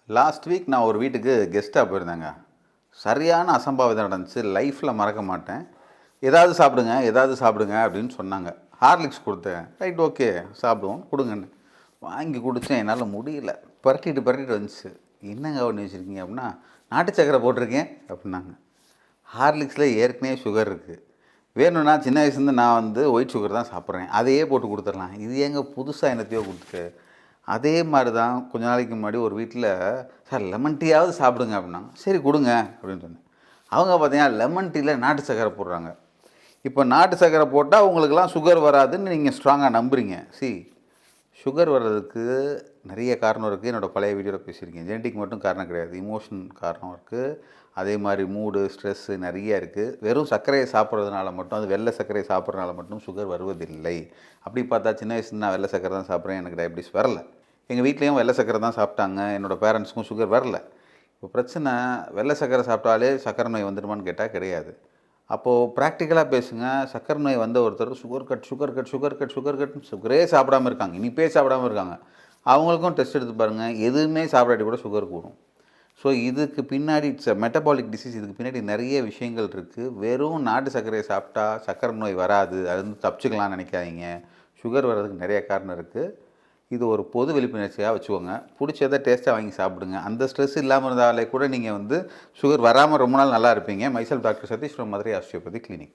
Last week நான் ஒரு வீட்டுக்கு கெஸ்ட்டாக போயிருந்தேங்க. சரியான அசம்பாவிதம் நடந்துச்சு. லைஃப்பில் மறக்க மாட்டேன். "ஏதாவது சாப்பிடுங்க, ஏதாவது சாப்பிடுங்க" அப்படின்னு சொன்னாங்க. ஹார்லிக்ஸ் கொடுத்தேன். ரைட், ஓகே, சாப்பிடுவோம், கொடுங்கன்னு. வாங்கி குடித்தேன். என்னால் முடியல. புரட்டிட்டு வந்துச்சு. "என்னங்க பண்ணி வச்சுருக்கீங்க?" அப்படின்னா, "நாட்டு சக்கரை போட்டிருக்கேன்" அப்படின்னாங்க. ஹார்லிக்ஸில் ஏற்கனவே சுகர் இருக்குது. வேணும்னா சின்ன வயசுலேருந்து நான் ஒயிட் சுகர் தான் சாப்பிட்றேன். அதையே போட்டு கொடுத்துடலாம். இது ஏங்க புதுசாக என்னத்தையோ கொடுத்துட்டு. அதே மாதிரி தான் கொஞ்ச நாளைக்கு முன்னாடி ஒரு வீட்டில், "சார் லெமன் டீயாவது சாப்பிடுங்க" அப்படின்னாங்க. "சரி கொடுங்க" அப்படின்னு சொன்னேன். அவங்க பார்த்தீங்கன்னா லெமன் டீயில் நாட்டு சக்கரை போடுறாங்க. இப்போ நாட்டு சக்கரை போட்டால் உங்களுக்கெல்லாம் சுகர் வராதுன்னு நீங்கள் ஸ்ட்ராங்காக நம்புறீங்க. சுகர் வர்றதுக்கு நிறைய காரணம் இருக்குது. என்னோடய பழைய வீடியோவில் பேசியிருக்கேன். ஜெனடிக் மட்டும் காரணம் கிடையாது. இமோஷன் காரணம் இருக்குது. அதே மாதிரி மூடு, ஸ்ட்ரெஸ்ஸு நிறைய இருக்குது. வெறும் சர்க்கரையை சாப்பிட்றதுனால மட்டும், அது வெள்ளை சர்க்கரையை சாப்பிட்றதுனால மட்டும் சுகர் வருவதில்லை. அப்படி பார்த்தா சின்ன வயசுல நான் வெள்ளை சர்க்கரை தான் சாப்பிட்றேன், எனக்கு டயபிட்டிஸ் வரல. எங்கள் வீட்லேயும் வெள்ளை சர்க்கரை தான் சாப்பிட்டாங்க. என்னோடய பேரண்ட்ஸுக்கும் சுகர் வரல. இப்போ பிரச்சனை, வெள்ளை சர்க்கரை சாப்பிட்டாலே சர்க்கரை நோய் வந்துடுமான்னு கேட்டால் கிடையாது. அப்போது ப்ராக்டிக்கலாக பேசுங்க. சர்க்கரை நோய் வந்த ஒருத்தர் சுகர்னு சுகரே சாப்பிடாமல் இருக்காங்க, இனிப்பே சாப்பிடாமல் இருக்காங்க. அவங்களுக்கும் டெஸ்ட் எடுத்து பாருங்கள். எதுவுமே சாப்பிடாட்டி கூட சுகர் கூடும். ஸோ இதுக்கு பின்னாடி மெட்டபாலிக் டிசீஸ். இதுக்கு பின்னாடி நிறைய விஷயங்கள் இருக்குது. வெறும் நாட்டு சர்க்கரையை சாப்பிட்டா சர்க்கரை நோய் வராது, அது தப்பிச்சுக்கலாம்னு நினைக்காதீங்க. சுகர் வர்றதுக்கு நிறைய காரணம் இருக்குது. இது ஒரு பொது விழிப்புணர்ச்சியாக வச்சுக்கோங்க. பிடிச்சதை டேஸ்ட்டாக வாங்கி சாப்பிடுங்க. அந்த ஸ்ட்ரெஸ் இல்லாமல் இருந்தாலே கூட நீங்கள் சுகர் வராமல் ரொம்ப நாள் நல்லா இருப்பீங்க. Myself doctor Satish from Madurai osteopathy clinic.